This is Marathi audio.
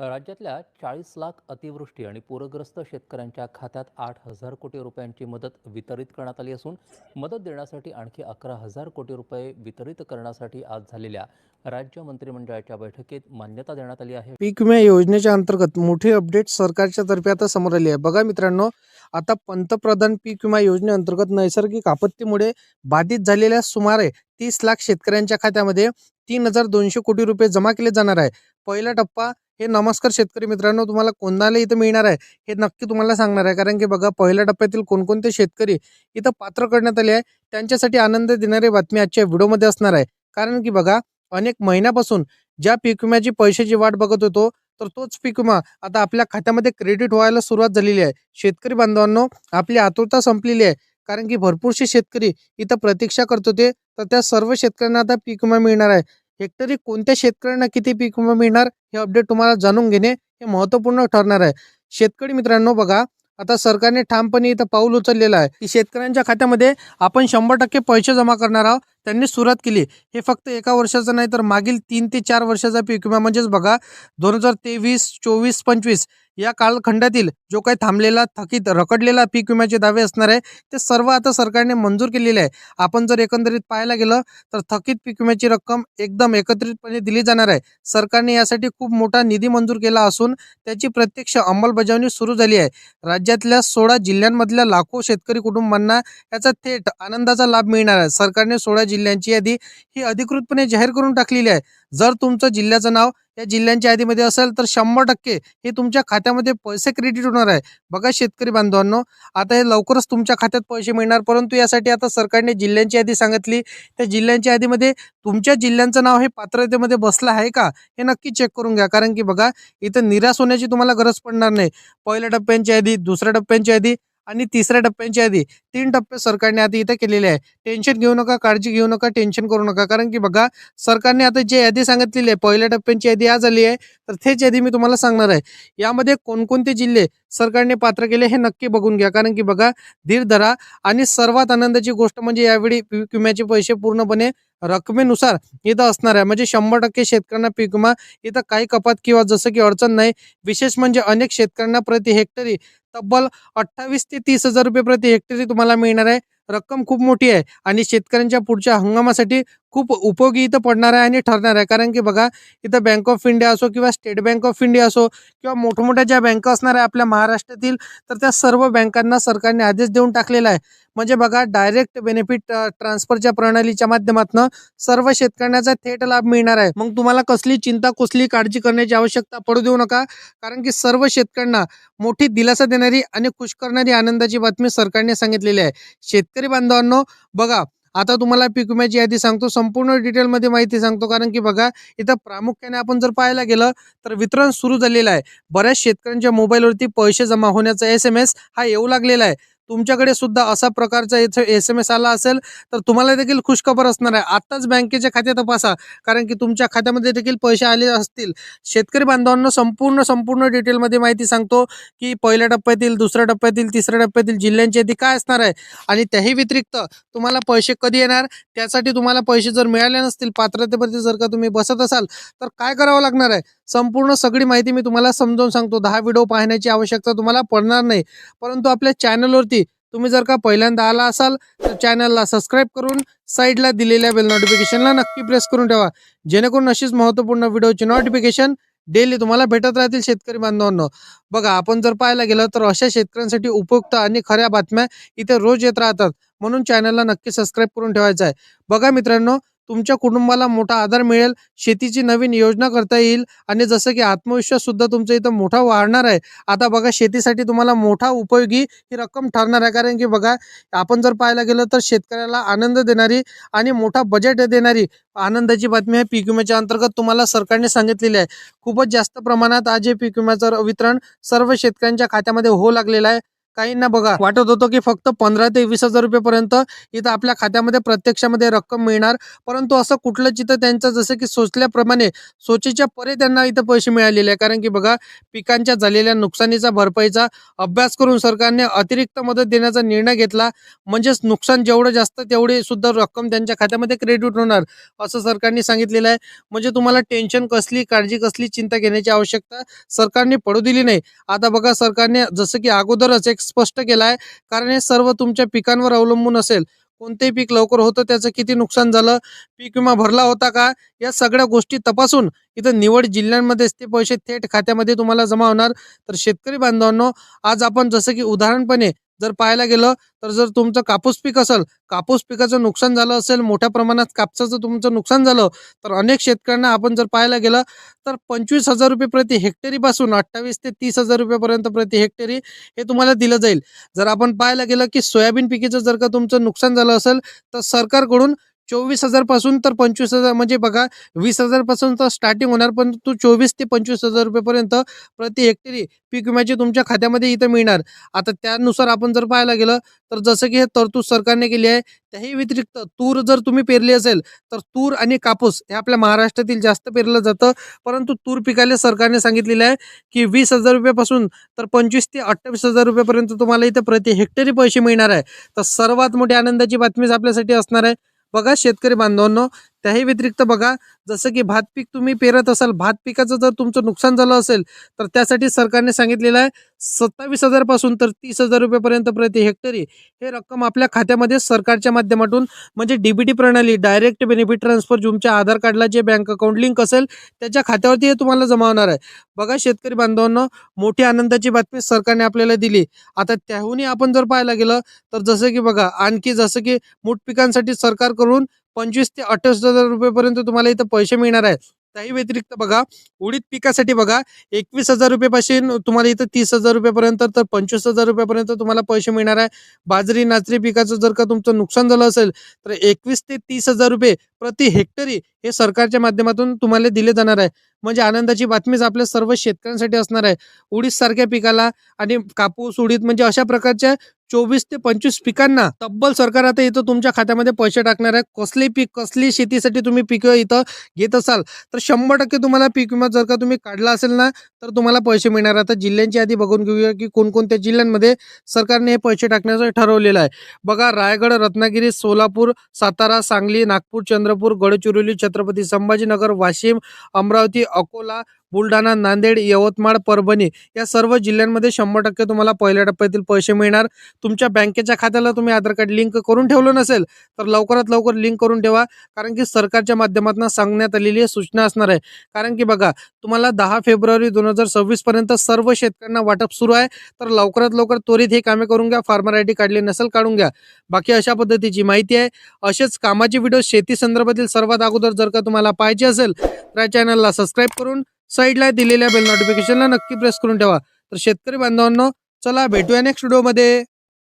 राज्यातल्या 40 लाख अतिवृष्टी आणि पूरग्रस्त शेतकऱ्यांच्या खात्यात 8,000 कोटी रुपयांची मदत वितरित करण्यात आली असून मदत देण्यासाठी आणखी 11,000 कोटी रुपये वितरित करण्यासाठी आज झालेल्या राज्य मंत्रिमंडळाच्या बैठकीत मान्यता देण्यात आली आहे. पीक विमा योजनेच्या अंतर्गत मोठी अपडेट सरकारच्या तर्फे आता समोर आली आहे. बघा मित्रांनो, आता पंतप्रधान पीक विमा योजनेअंतर्गत नैसर्गिक आपत्तीमुळे बाधित झालेल्या सुमारे 30 लाख शेतकऱ्यांच्या खात्यामध्ये 3,200 कोटी रुपये जमा केले जाणार आहे. पहिला टप्पा हे नमस्कार शेतकरी मित्रांनो, तुम्हाला कोणाला इथं मिळणार आहे हे नक्की तुम्हाला सांगणार आहे. कारण की बघा, पहिल्या टप्प्यातील कोणकोणते शेतकरी इथं पात्र करण्यात आले आहे त्यांच्यासाठी आनंद देणारी बातमी आजच्या व्हिडिओमध्ये असणार आहे. कारण की बघा, अनेक महिन्यापासून ज्या पीक विम्याची पैशाची वाट बघत होतो, तर तोच पीक विमा आता आपल्या खात्यामध्ये क्रेडिट व्हायला सुरुवात झालेली आहे. शेतकरी बांधवांनो, आपली आतुरता संपलेली आहे. कारण की भरपूरसे शेतकरी इथं प्रतीक्षा करत होते, तर त्या सर्व शेतकऱ्यांना आता पीक विमा मिळणार आहे. हेक्टरी कोणत्या शेतकऱ्यांना किती पीक विमा मिळणार हे अपडेट तुम्हाला जाणून घेणे हे महत्त्वपूर्ण ठरणार आहे. शेतकरी मित्रांनो बघा, आता सरकारने ठामपणे इथं पाऊल उचललेलं आहे की शेतकऱ्यांच्या खात्यामध्ये आपण 100% पैसे जमा करणार आहोत. त्यांनी सुरुवात केली. हे फक्त एका वर्षाचं नाही, तर मागील 3 ते 4 वर्षाचा पीक विमा म्हणजेच बघा 2023, 24, 25 या कालखंडातील जो काही थांबलेला, थकीत, रखडलेला पीक विम्याचे दावे असणार आहे, ते सर्व आता सरकारने मंजूर केलेले आहे. आपण जर एकंदरीत पाहायला गेलं तर थकीत पीक विम्याची रक्कम एकदम एकत्रितपणे दिली जाणार आहे. सरकारने यासाठी खूप मोठा निधी मंजूर केला असून त्याची प्रत्यक्ष अंमलबजावणी सुरू झाली आहे. राज्यातल्या 16 जिल्ह्यांमधल्या लाखो शेतकरी कुटुंबांना याचा थेट आनंदाचा लाभ मिळणार आहे. सरकारने 16 जिल्ह्यांची यादी ही अधिकृतपणे जाहीर करून टाकलेली आहे. जर तुमचं जिल्ह्याचं नाव या जिल्ह्यांच्या यादीमध्ये असेल तर 100% हे तुमच्या खात्यामध्ये पैसे क्रेडिट होणार आहे. बघा शेतकरी बांधवांनो, आता हे लवकरच तुमच्या खात्यात पैसे मिळणार, परंतु यासाठी आता सरकारने जिल्ह्यांची यादी सांगितली. त्या जिल्ह्यांच्या यादीमध्ये तुमच्या जिल्ह्यांचं नाव हे पात्रतेमध्ये बसलं आहे का हे नक्की चेक करून घ्या. कारण की बघा, इथं निराश होण्याची तुम्हाला गरज पडणार नाही. पहिल्या टप्प्यांची यादी, दुसऱ्या टप्प्यांची यादी आणि तिसऱ्या टप्प्यांची यादी, 3 टप्पे सरकारने आधी इथं केलेले आहे. टेन्शन घेऊ नका, काळजी घेऊ नका, टेन्शन करू नका. कारण की बघा, सरकारने आता जी यादी सांगितलेली आहे, पहिल्या टप्प्यांची यादी आज आली आहे, तर तेच यादी मी तुम्हाला सांगणार आहे. यामध्ये कोणकोणते जिल्हे सरकारने पात्र केले हे नक्की बघून घ्या. कारण की बघा, धीर धरा आणि सर्वात आनंदाची गोष्ट म्हणजे यावेळी पीक विम्याचे पैसे पूर्णपणे रकमेनुसार इथं असणार आहे. म्हणजे 100% शेतकऱ्यांना पीक विमा इथं काही कपात किंवा जसं की अडचण नाही. विशेष म्हणजे अनेक शेतकऱ्यांना प्रति हेक्टरी तब्बल 28 ते 30 हजार रुपये प्रति हेक्टरी तुम्हाला मिळणार आहे. रक्कम खूप मोठी आहे आणि शेतकऱ्यांच्या पुढच्या हंगामासाठी खूप उपयोगी इथं पडणार आहे आणि ठरणार आहे. कारण की बघा, इथं बँक ऑफ इंडिया असो किंवा स्टेट बँक ऑफ इंडिया असो किंवा मोठमोठ्या ज्या बँका असणार आहे आपल्या महाराष्ट्रातील, तर त्या सर्व बँकांना सरकारने आदेश देऊन टाकलेला आहे. म्हणजे बघा, डायरेक्ट बेनिफिट ट्रान्सफरच्या प्रणालीच्या माध्यमातून सर्व शेतकऱ्यांचा थेट लाभ मिळणार आहे. मग तुम्हाला कसली चिंता, कसली काळजी करण्याची आवश्यकता पडू देऊ नका. कारण की सर्व शेतकऱ्यांना मोठी दिलासा देणारी आणि खुश करणारी आनंदाची बातमी सरकारने सांगितलेली आहे. शेतकरी बांधवांनो बघा, आता तुम्हाला पीक विम्याची यादी सांगतो, संपूर्ण डिटेलमध्ये माहिती सांगतो. कारण की बघा, इथं प्रामुख्याने आपण जर पाहायला गेलं तर वितरण सुरू झालेलं आहे. बऱ्याच शेतकऱ्यांच्या मोबाईलवरती पैसे जमा होण्याचा SMS हा येऊ लागलेला आहे. तुमच्याकडे सुद्धा असा प्रकारचा SMS आला असेल तर तुम्हाला देखील खुशखबर असणार आहे. आताच बँकेचे खाते तपासा, कारण की तुमच्या खात्यामध्ये देखील पैसे आले असतील. शेतकरी बांधवांना संपूर्ण डिटेलमध्ये माहिती सांगतो की पहिल्या टप्प्यातील, दुसऱ्या टप्प्यातील, तिसऱ्या टप्प्यातील जिल्ह्यांची यादी काय असणार आहे आणि त्याही व्यतिरिक्त तुम्हाला पैसे कधी येणार, त्यासाठी तुम्हाला पैसे जर मिळाले नसतील, पात्रतेवरती जर का तुम्ही बसत असाल तर काय करावं लागणार आहे, संपूर्ण सगळी माहिती मी तुम्हाला समजावून सांगतो. 10 व्हिडिओ पाहण्याची आवश्यकता तुम्हाला पडणार नाही. परंतु आपल्या चॅनलवरती तुम्ही जर का पहिल्यांदा आला असाल तर चॅनलला सबस्क्राईब करून साईडला दिलेल्या बेल नोटिफिकेशनला नक्की प्रेस करून ठेवा, जेणेकरून अशीच महत्त्वपूर्ण व्हिडिओची नोटिफिकेशन डेली तुम्हाला भेटत राहतील. शेतकरी बांधवांनो बघा, आपण जर पाहायला गेलं तर अशा शेतकऱ्यांसाठी उपयुक्त आणि खऱ्या बातम्या इथे रोज येत राहतात. म्हणून चॅनलला नक्की सबस्क्राईब करून ठेवायचं आहे. बघा मित्रांनो, तुमच्या कुटुंबाला मोठा आधार मिळेल, शेतीची नवीन योजना करता येईल आणि जसं की आत्मविश्वास सुद्धा तुमचा इथं मोठा वाढणार आहे. आता बघा, शेतीसाठी तुम्हाला मोठा उपयोगी ही रक्कम ठरणार आहे. कारण की बघा, आपण जर पाहायला गेलं तर शेतकऱ्याला आनंद देणारी आणि मोठा बजेट देणारी आनंदाची बातमी आहे पीक विम्याच्या अंतर्गत तुम्हाला सरकारने सांगितलेली आहे. खूपच जास्त प्रमाणात आज हे पीक विम्याचं वितरण सर्व शेतकऱ्यांच्या खात्यामध्ये होऊ लागलेलं आहे. काहींना बघा वाटत होतं की फक्त 15 ते 20,000 रुपयेपर्यंत इथं आपल्या खात्यामध्ये प्रत्यक्षामध्ये रक्कम मिळणार, परंतु असं कुठलंच इथं त्यांचं जसं की सोचल्याप्रमाणे सोचेच्या परे त्यांना इथं पैसे मिळालेले आहे. कारण की बघा पिकांच्या झालेल्या नुकसानीचा भरपाईचा अभ्यास करून सरकारने अतिरिक्त मदत देण्याचा निर्णय घेतला. म्हणजेच नुकसान जेवढं जास्त तेवढी सुद्धा रक्कम त्यांच्या खात्यामध्ये क्रेडिट होणार असं सरकारने सांगितलेलं आहे. म्हणजे तुम्हाला टेन्शन कसली, काळजी कसली, चिंता घेण्याची आवश्यकता सरकारने पडू दिली नाही. आता बघा सरकारने जसं की अगोदरच एक स्पष्ट केलं आहे, कारण हे सर्व तुमच्या पिकांवर अवलंबून असेल. कोणतेही पीक लवकर होतं, त्याचं किती नुकसान झालं, पीक विमा भरला होता का, या सगळ्या गोष्टी तपासून इथं निवड जिल्ह्यांमध्येच ते पैसे थेट खात्यामध्ये तुम्हाला जमा होणार. तर शेतकरी बांधवांनो, आज आपण जसं की उदाहरणपणे जर पाहायला गेलं तर जर तुमचं कापूस पीक असेल, कापूस पिकाचं नुकसान झालं असेल, मोठ्या प्रमाणात कापसाचं तुमचं नुकसान झालं, तर अनेक शेतकऱ्यांना आपण जर पाहायला गेलं तर 25,000 रुपये प्रति हेक्टरीपासून 28,000 ते 30,000 रुपयेपर्यंत प्रति हेक्टरी हे तुम्हाला दिलं जाईल. जर आपण पाहायला गेलं की सोयाबीन पिकाचं जर का तुमचं नुकसान झालं असेल तर सरकारकडून 24,000 पासून तर 25,000 म्हणजे बघा 20,000 पासून तर स्टार्टिंग होणार, पण 24 ते 25,000 रुपयेपर्यंत प्रति हेक्टरी पीक विम्याची तुमच्या खात्यामध्ये इथं मिळणार. आता त्यानुसार आपण जर पाहायला गेलं तर जसं की हे तरतूद सरकारने केली आहे, त्याही व्यतिरिक्त तूर जर तुम्ही पेरली असेल तर तूर आणि कापूस हे आपल्या महाराष्ट्रातील जास्त पेरलं जातं. परंतु तूर पिकाला सरकारने सांगितलेलं आहे की 20,000 रुपयापासून तर 25,000 ते 28,000 रुपयेपर्यंत तुम्हाला इथं प्रति हेक्टरी पैसे मिळणार आहे. तर सर्वात मोठी आनंदाची बातमीच आपल्यासाठी असणार आहे. बघा शेतकरी बांधवांनो, त्याही व्यतिरिक्त बघा जसं की भात पीक तुम्ही पेरत असाल, भात पिकाचं जर तुमचं नुकसान झालं असेल तर त्यासाठी सरकारने सांगितलेलं आहे 27,000 पासून तर 30,000 रुपयेपर्यंत प्रति हेक्टरी हे रक्कम आपल्या खात्यामध्ये सरकारच्या माध्यमातून म्हणजे डीबीटी प्रणाली डायरेक्ट बेनिफिट ट्रान्सफर तुमच्या आधार कार्डला जे बँक अकाउंट लिंक असेल त्याच्या खात्यावरती हे तुम्हाला जमा होणार आहे. बघा शेतकरी बांधवांनो, मोठी आनंदाची बातमी सरकारने आपल्याला दिली. आता त्याहूनही आपण जर पाहायला गेलं तर जसं की बघा आणखी जसं की मूठ पिकांसाठी सरकारकडून 25,000 ते 28,000 रुपयेपर्यंत तुम्हाला इथं पैसे मिळणार आहेत. त्याही व्यतिरिक्त बघा उडीद पिकासाठी बघा 21,000 रुपयापासून तुम्हाला इथं 30,000 रुपयेपर्यंत तर 25,000 रुपयेपर्यंत तुम्हाला पैसे मिळणार आहे. बाजरी नाचरी पिकाचं जर का तुमचं नुकसान झालं असेल तर 21,000 ते 30,000 रुपये प्रति हेक्टरी हे सरकारच्या माध्यमातून तुम्हाला दिले जाणार आहे. म्हणजे आनंदाची बातमीच आपल्या सर्व शेतकऱ्यांसाठी असणार आहे. उडीद सारख्या पिकाला आणि कापूस उडीद म्हणजे अशा प्रकारच्या 24 ते 25 पिकांना तब्बल सरकार आता इथं तुमच्या खात्यामध्ये पैसे टाकणार आहे. कसली पीक कसली शेतीसाठी तुम्ही पिकं इथं घेत असाल तर 100% तुम्हाला पीक विमा जर का तुम्ही काढला असेल ना तर तुम्हाला पैसे मिळणार. आता जिल्ह्यांची यादी बघून घेऊया की कोणकोणत्या जिल्ह्यांमध्ये सरकारने हे पैसे टाकण्याचं ठरवलेलं आहे. बघा रायगड, रत्नागिरी, सोलापूर, सातारा, सांगली, नागपूर, चंद्रपूर, गडचिरोली, छत्रपती संभाजीनगर, वाशिम, अमरावती, अकोला, बुलढाणा, नांदेड, यवतमाळ, परभणी या सर्व जिल्ह्यांमध्ये 100% तुम्हाला पहिल्या टप्प्यातील पैसे मिळणार. तुमच्या बँकेच्या खात्याला तुम्ही आधार कार्ड लिंक करून ठेवलं नसेल तर लवकरात लवकर लिंक करून ठेवा, कारण की सरकारच्या माध्यमातून सांगण्यात आलेली सूचना असणार आहे. कारण की बघा तुम्हाला 10 फेब्रुवारी 2026 पर्यंत सर्व शेतकऱ्यांना वाटप सुरू आहे. तर लवकरात लवकर त्वरित हे कामे करून घ्या. फार्मर आयडी काढली नसेल काढून घ्या. बाकी अशा पद्धतीची माहिती आहे. असेच कामाचे व्हिडिओ शेती संदर्भातील सर्वात अगोदर जर का तुम्हाला पाहिजे असेल तर या चॅनलला सबस्क्राईब करून साईडला दिलेल्या बेल नोटिफिकेशनला नक्की प्रेस करून ठेवा. तर शेतकरी बांधवांनो, चला भेटूया नेक्स्ट व्हिडिओमध्ये.